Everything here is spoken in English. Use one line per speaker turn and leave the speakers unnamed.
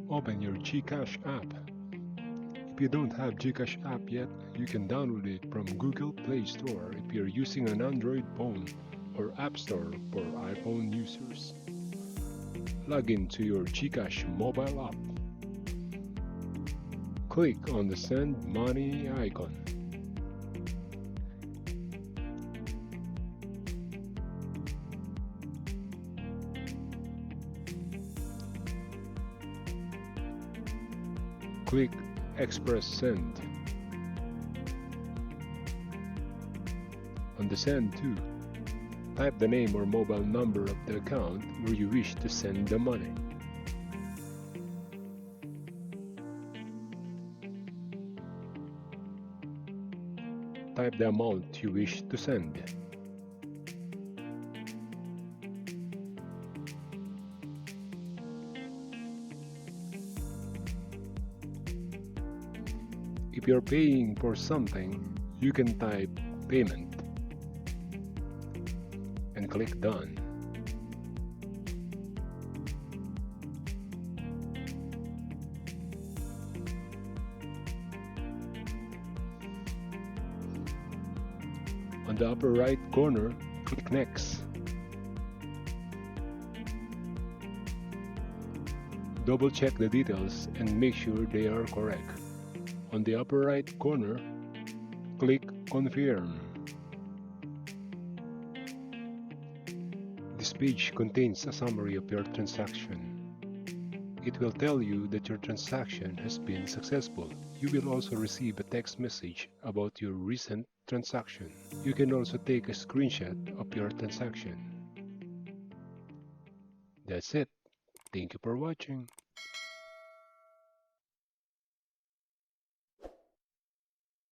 Open your GCash app. If you don't have GCash app yet, you can download it from Google Play Store if you're using an Android phone or App Store for iPhone users. Log into your GCash mobile app. Click on the Send Money icon. Click Express Send. On the Send to, type the name or mobile number of the account where you wish to send the money. Type the amount you wish to send. If you're paying for something, you can type payment and click Done. On the upper right corner, click Next. Double check the details and make sure they are correct. On the upper right corner, click Confirm. This page contains a summary of your transaction. It will tell you that your transaction has been successful. You will also receive a text message about your recent transaction. You can also take a screenshot of your transaction. That's it. Thank you for watching.